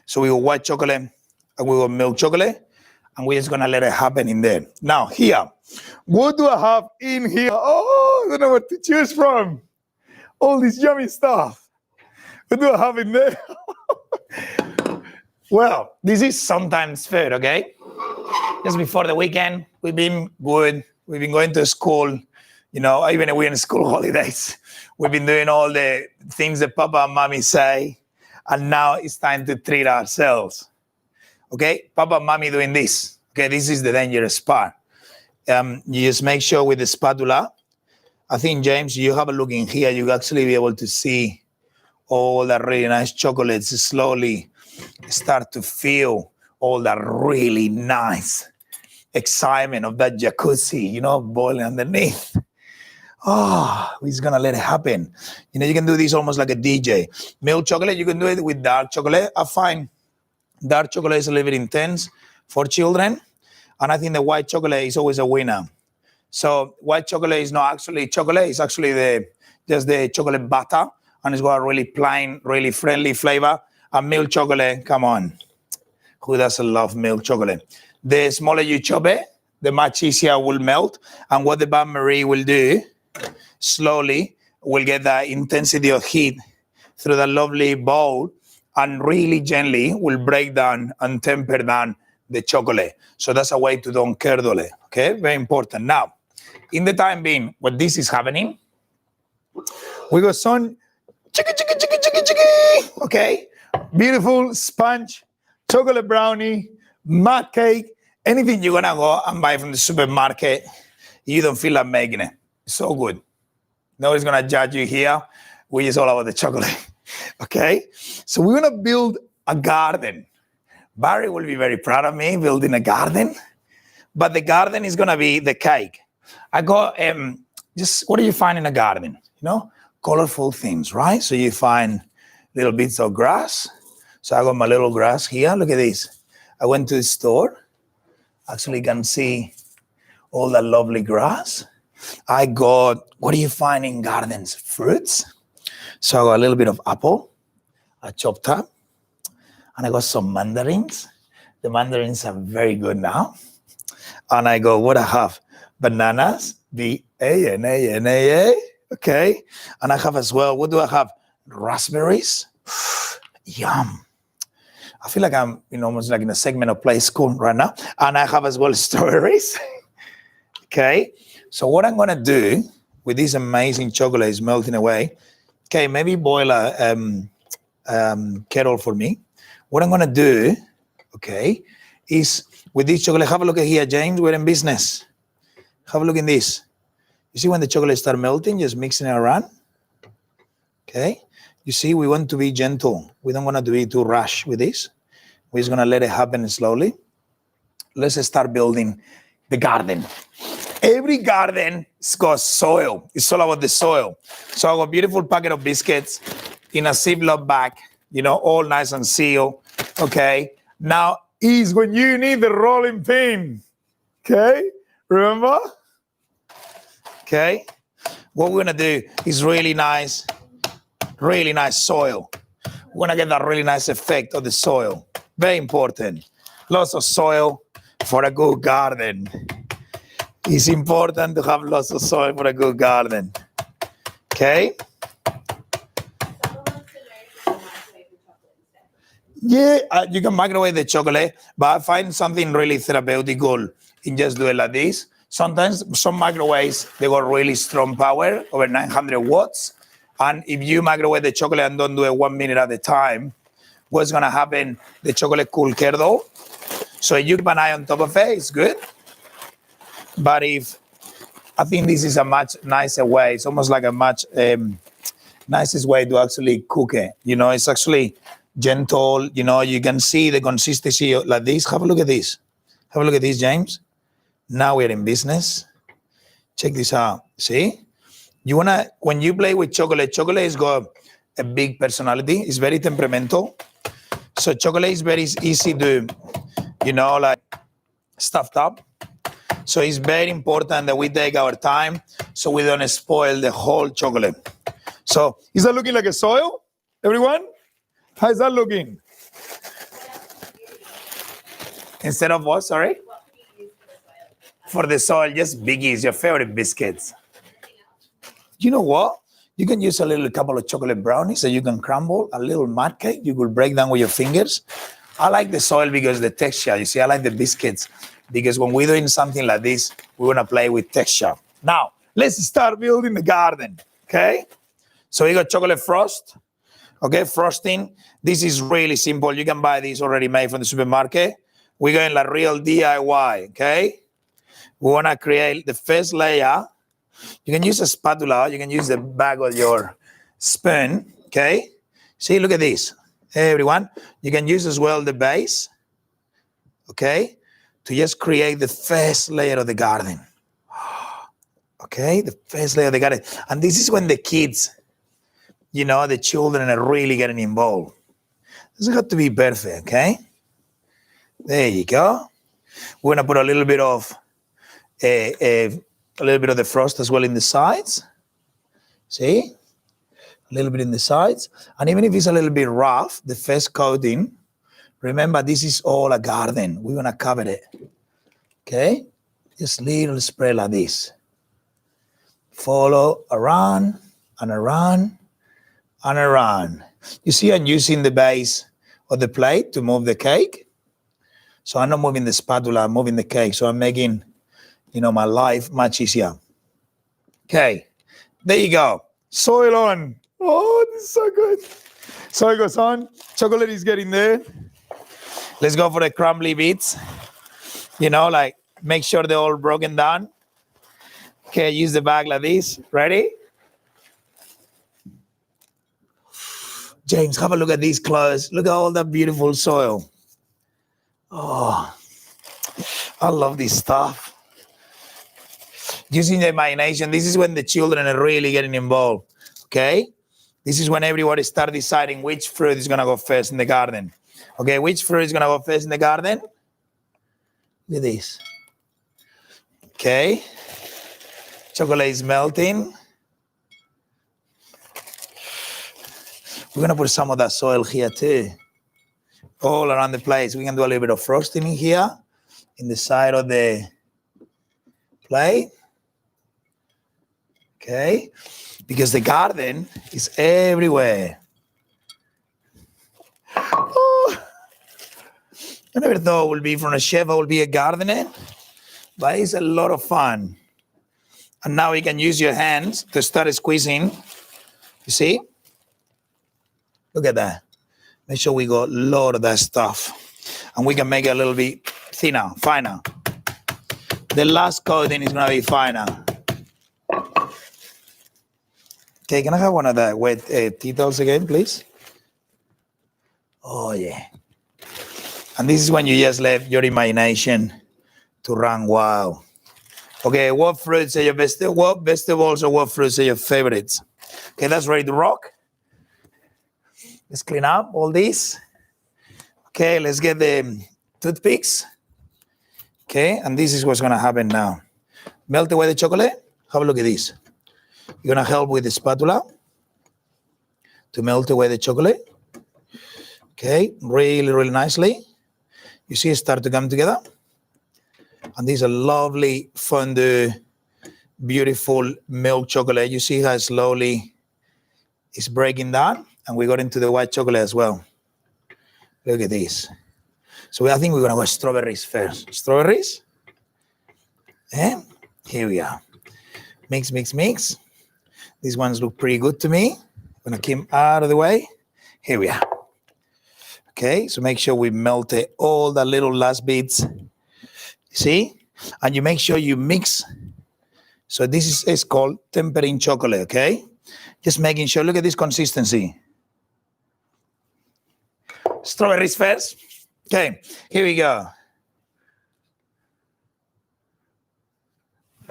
Speaker 1: So we got white chocolate and we got milk chocolate, and we're just gonna let it happen in there. Now here, what do I have in here? Oh, I don't know what to choose from. All this yummy stuff. What do I have in there? Well, this is sometimes food, okay? Just before the weekend, we've been good. We've been going to school, you know, even if we're in school holidays. We've been doing all the things that Papa and Mommy say, and now it's time to treat ourselves. Okay, Papa and Mommy doing this. Okay, this is the dangerous part. You just make sure with the spatula. I think, James, you have a look in here. You'll actually be able to see all the really nice chocolates slowly start to feel all that really nice excitement of that jacuzzi, you know, boiling underneath. Oh, we're just gonna let it happen. You know, you can do this almost like a DJ. Milk chocolate, you can do it with dark chocolate. I find dark chocolate is a little bit intense for children. And I think the white chocolate is always a winner. So white chocolate is not actually chocolate, it's actually just the chocolate butter. And it's got a really plain, really friendly flavor. And milk chocolate, come on. Who doesn't love milk chocolate? The smaller you chop it, the much easier it will melt. And what the bain-marie will do, slowly, will get that intensity of heat through the lovely bowl and really gently will break down and temper down the chocolate. So that's a way to don't curdle it, okay? Very important. Now, in the time being, when this is happening, we got some chicky, okay? beautiful sponge, chocolate brownie, mud cake, anything you're gonna go and buy from the supermarket, you don't feel like making it. It's so good. Nobody's gonna judge you here. We're just all about the chocolate. Okay? So we're gonna build a garden. Barry will be very proud of me building a garden, but the garden is gonna be the cake. I got just what do you find in a garden? Colorful things, right? So you find little bits of grass. So I got my little grass here. Look at this. I went to the store. Actually, you can see all that lovely grass. I got, what do you find in gardens? Fruits. So I got a little bit of apple. I chopped up. And I got some mandarins. The mandarins are very good now. And I go, what I have? Bananas, B-A-N-A-N-A-A. Okay. And I have as well, what do I have? Raspberries. Yum. I feel like I'm almost like in a segment of play school right now. And I have as well strawberries. Okay. So what I'm going to do with this amazing chocolate is melting away. Okay. Maybe boil a kettle for me. What I'm going to do, okay, is with this chocolate, have a look at here, James, we're in business. Have a look in this. You see when the chocolate starts melting, just mixing it around. Okay. You see, we want to be gentle. We don't want to be too rush with this. We're just going to let it happen slowly. Let's start building the garden. Every garden has got soil. It's all about the soil. So I got a beautiful packet of biscuits in a Ziploc bag, all nice and sealed. Okay. Now is when you need the rolling pin. Okay. Remember? Okay. What we're going to do is really nice soil. We're going to get that really nice effect of the soil. Very important. Lots of soil for a good garden. It's important to have lots of soil for a good garden. Okay? Yeah, you can microwave the chocolate, but I find something really therapeutical in just doing it like this. Sometimes some microwaves, they got really strong power, over 900 watts. And if you microwave the chocolate and don't do it 1 minute at a time, what's going to happen? The chocolate cool curdle. So you keep an eye on top of it, it's good. But I think this is a much nicer way. It's almost like a much nicest way to actually cook it. It's actually gentle. You can see the consistency like this. Have a look at this. Have a look at this, James. Now we're in business. Check this out. See? When you play with chocolate has got a big personality. It's very temperamental. So chocolate is very easy to, like stuffed up. So it's very important that we take our time so we don't spoil the whole chocolate. So is that looking like a soil, everyone? How is that looking? Instead of what, sorry?
Speaker 2: What can you use
Speaker 1: For the soil, just Biggie's, your favorite biscuits. You know what? You can use a couple of chocolate brownies that you can crumble, a little mud cake you could break down with your fingers. I like the soil because the texture. You see, I like the biscuits because when we're doing something like this, we want to play with texture. Now, let's start building the garden, okay? So we got chocolate frost, okay, frosting. This is really simple. You can buy this already made from the supermarket. We're going like real DIY, okay? We want to create the first layer. You can use a spatula. You can use the back of your spoon, okay? See, look at this. Hey, everyone. You can use as well the base, okay, to just create the first layer of the garden. Okay, the first layer of the garden. And this is when the kids, the children are really getting involved. This has got to be perfect, okay? There you go. We're going to put a little bit of the frost as well in the sides. See? A little bit in the sides. And even if it's a little bit rough, the first coating, remember this is all a garden. We're going to cover it. Okay? Just little spray like this. Follow around and around and around. You see I'm using the base of the plate to move the cake. So I'm not moving the spatula, I'm moving the cake. So I'm making, my life much easier. Okay, there you go. Soil on. Oh, this is so good. So it goes on. Chocolate is getting there. Let's go for the crumbly bits. You know, like make sure they're all broken down. Okay, use the bag like this. Ready? James, have a look at these clothes. Look at all that beautiful soil. Oh, I love this stuff. Using the imagination, this is when the children are really getting involved. Okay? This is when everybody starts deciding which fruit is going to go first in the garden. Okay, which fruit is going to go first in the garden? Look at this. Okay. Chocolate is melting. We're going to put some of that soil here too. All around the place. We can do a little bit of frosting in here, in the side of the plate. Okay. Because the garden is everywhere. Oh, I never thought I would be from a chef, I would be a gardener. But it's a lot of fun. And now you can use your hands to start squeezing. You see? Look at that. Make sure we got a lot of that stuff. And we can make it a little bit thinner, finer. The last coating is going to be finer. Okay, can I have one of the wet Tito's again, please? Oh, yeah. And this is when you just let your imagination to run wild. Okay, what fruits are your best? What vegetables or what fruits are your favorites? Okay, that's ready to rock. Let's clean up all this. Okay, let's get the toothpicks. Okay, and this is what's going to happen now. Melt away the chocolate. Have a look at this. You're going to help with the spatula to melt away the chocolate. Okay, really, really nicely. You see it start to come together. And this is a lovely fondue, beautiful milk chocolate. You see how slowly it's breaking down. And we got into the white chocolate as well. Look at this. So I think we're going to go strawberries first. Strawberries. And here we are. Mix, mix, mix. These ones look pretty good to me. I'm going to keep them out of the way. Here we are. Okay, so make sure we melt all the little last bits. See? And you make sure you mix. So this is called tempering chocolate, okay? Just making sure, look at this consistency. Strawberries first. Okay, here we go.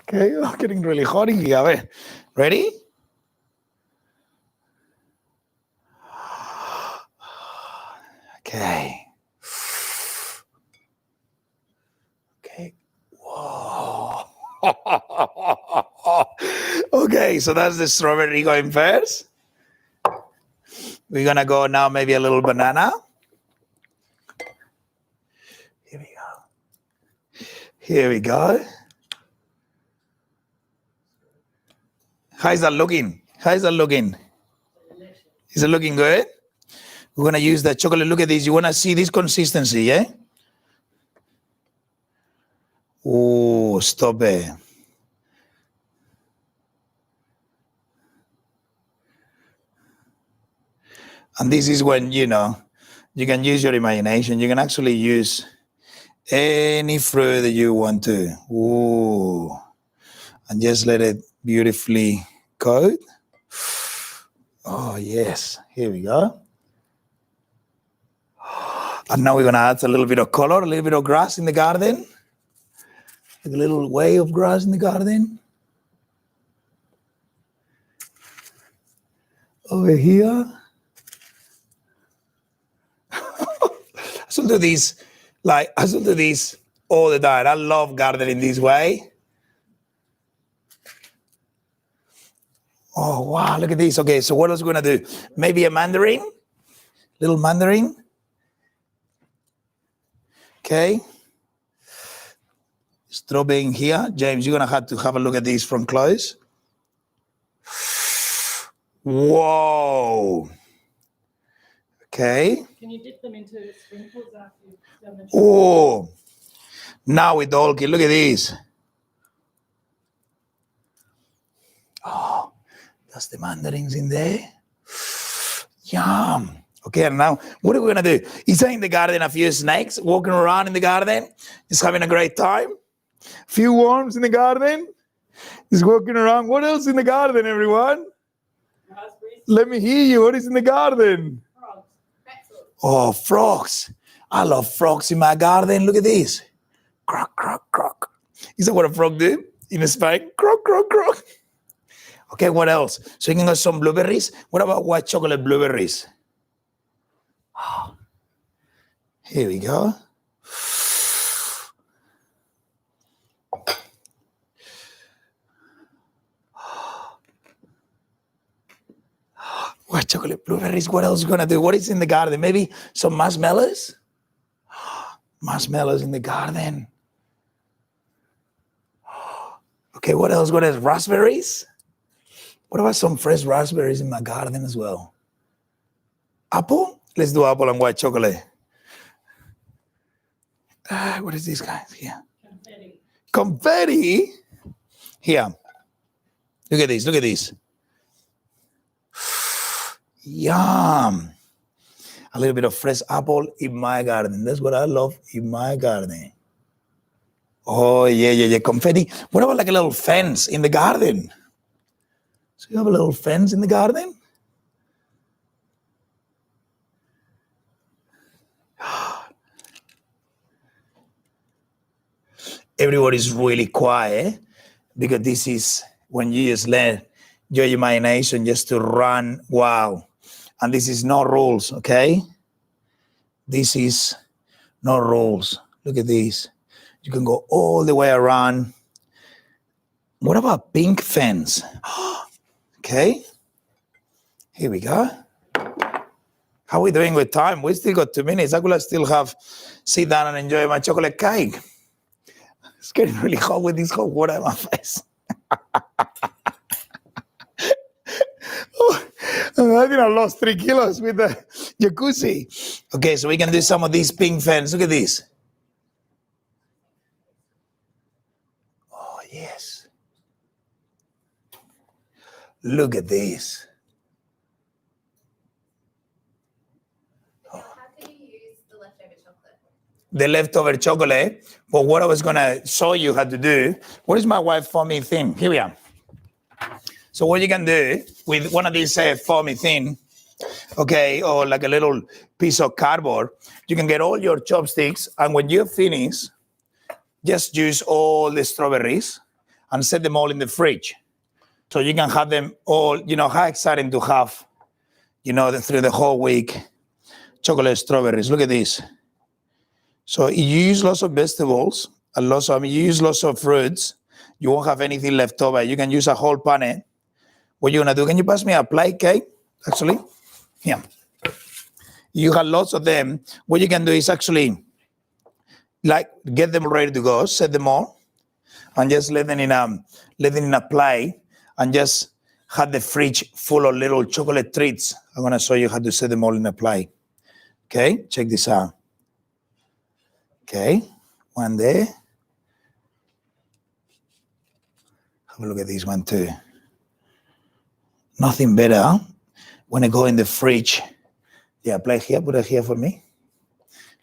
Speaker 1: Okay, oh, getting really hot in here. Ready? Okay. Okay. Whoa. Okay, so that's the strawberry going first. We're going to go now maybe a little banana. Here we go. Here we go. How's that looking? How's that looking? Is it looking good? We're going to use the chocolate. Look at this. You want to see this consistency, yeah? Oh, stop it. And this is when, you know, you can use your imagination. You can actually use any fruit that you want to. Ooh. And just let it beautifully coat. Oh, yes. Here we go. And now we're going to add a little bit of color, a little bit of grass in the garden. Like a little way of grass in the garden. Over here. I still do this all the time. I love gardening this way. Oh, wow, look at this. Okay, so what else are we going to do? Maybe a mandarin? Little mandarin. Okay. Strawberry in here. James, you're going to have a look at these from close. Whoa. Okay.
Speaker 3: Can you dip them into sprinkles after you've done the chocolate?
Speaker 1: Oh. Now with the whole kit. Look at this. Oh, that's the mandarins in there. Yum. Okay, and now what are we gonna do? Is there in the garden a few snakes walking around in the garden, just having a great time? Few worms in the garden, just walking around. What else in the garden, everyone?
Speaker 3: Raspberries,
Speaker 1: Let me hear you. What is in the garden?
Speaker 3: frogs.
Speaker 2: Pretzels.
Speaker 1: Oh, frogs. I love frogs in my garden. Look at this. Croak, croak, croak. Is that what a frog do in Spain? Croak, croak, croak. Okay, what else? So you can get some blueberries. What about white chocolate blueberries? Oh, here we go. White chocolate blueberries. What else are you gonna do? What is in the garden? Maybe some marshmallows? Marshmallows in the garden. Okay, what else? What else? Raspberries? What about some fresh raspberries in my garden as well? Apple? Let's do apple and white chocolate. What is this, guys? Here.
Speaker 3: Confetti.
Speaker 1: Confetti? Here. Look at this. Look at this. Yum. A little bit of fresh apple in my garden. That's what I love in my garden. Oh, yeah. Confetti. What about like a little fence in the garden? So you have a little fence in the garden? Everybody's really quiet because this is when you just let your imagination just to run wild. And this is no rules, okay? This is no rules. Look at this. You can go all the way around. What about pink fence? Okay. Here we go. How are we doing with time? We still got 2 minutes. I could still sit down and enjoy my chocolate cake. It's getting really hot with this hot water in my face. I think I lost 3 kilos with the jacuzzi. Okay, so we can do some of these pink fans. Look at this. Oh, yes. Look at this.
Speaker 2: Miguel, how can you use the leftover chocolate?
Speaker 1: The leftover chocolate. But what I was going to show you how to do. What is my wife foamy thing? Here we are. So what you can do with one of these foamy thing, okay, or like a little piece of cardboard, you can get all your chopsticks, and when you finish, just use all the strawberries and set them all in the fridge. So you can have them all, how exciting to have, through the whole week, chocolate strawberries. Look at this. So you use lots of vegetables, you use lots of fruits, you won't have anything left over. You can use a whole pan. What you're gonna do, can you pass me a plate, cake? Actually, yeah. You have lots of them. What you can do is actually, get them ready to go, set them all, and just let them in a plate, and just have the fridge full of little chocolate treats. I'm gonna show you how to set them all in a plate. Okay, check this out. Okay, one there. Have a look at this one too. Nothing better when I go in the fridge. Yeah, plate here, put it here for me.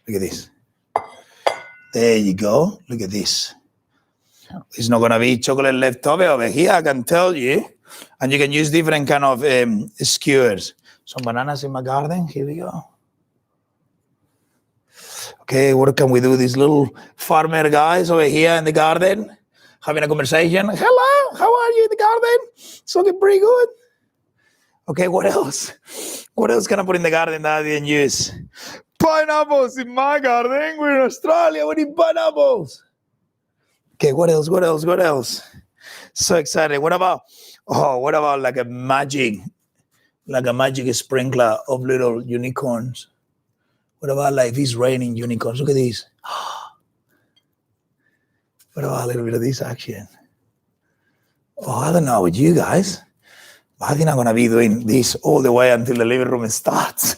Speaker 1: Look at this. There you go. Look at this. It's not going to be chocolate left over here, I can tell you. And you can use different kind of skewers. Some bananas in my garden. Here we go. Okay, what can we do? These little farmer guys over here in the garden having a conversation. Hello, how are you in the garden? It's looking pretty good. Okay, what else? What else can I put in the garden that I didn't use? Pineapples in my garden. We're in Australia. We need pineapples. Okay, what else? What else? What else? So excited. What about like a magic sprinkler of little unicorns? What about like these raining unicorns? Look at these. What about a little bit of this action? Oh, I don't know with you guys. I think I'm going to be doing this all the way until the living room starts.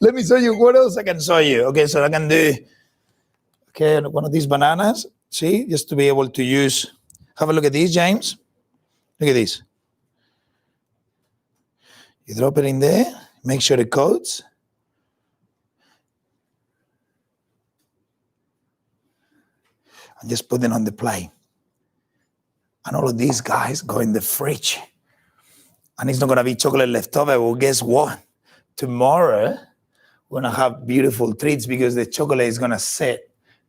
Speaker 1: Let me show you what else I can show you. Okay, so I can do, one of these bananas. See, just to be able to use. Have a look at these, James. Look at this. You drop it in there, make sure it coats. And just put it on the plate. And all of these guys go in the fridge. And it's not going to be chocolate left over. Well, guess what? Tomorrow, we're going to have beautiful treats because the chocolate is going to set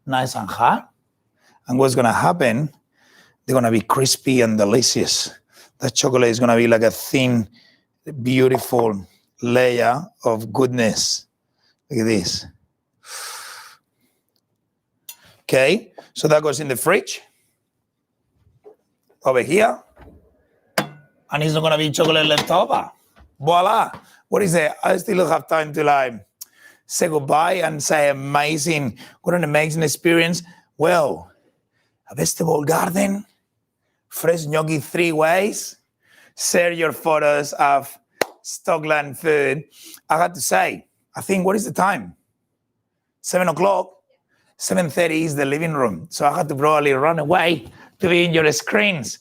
Speaker 1: nice and hot. And what's going to happen, they're going to be crispy and delicious. That chocolate is going to be like a thin, beautiful layer of goodness. Look at this. Okay, so that goes in the fridge. Over here. And it's not going to be chocolate left over. Voila. What is it? I still have time to say goodbye and say amazing. What an amazing experience. Well, a vegetable garden, fresh gnocchi 3 ways. Share your photos of Stockland food. I got to say, I think, what is the time? 7 o'clock. 7:30 is the living room. So I had to probably run away to be in your screens.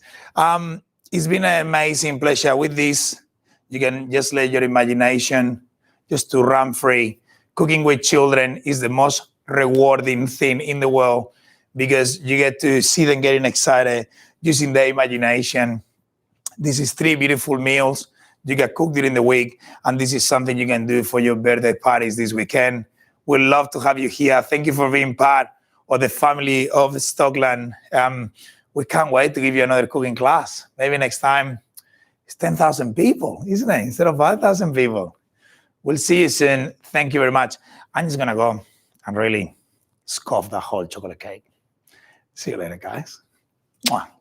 Speaker 1: It's been an amazing pleasure with this. You can just let your imagination just to run free. Cooking with children is the most rewarding thing in the world because you get to see them getting excited, using their imagination. This is 3 beautiful meals you get cooked during the week, and this is something you can do for your birthday parties this weekend. We'd love to have you here. Thank you for being part of the family of Stockland. We can't wait to give you another cooking class. Maybe next time it's 10,000 people, isn't it? Instead of 5,000 people. We'll see you soon. Thank you very much. I'm just going to go and really scoff the whole chocolate cake. See you later, guys. Mwah.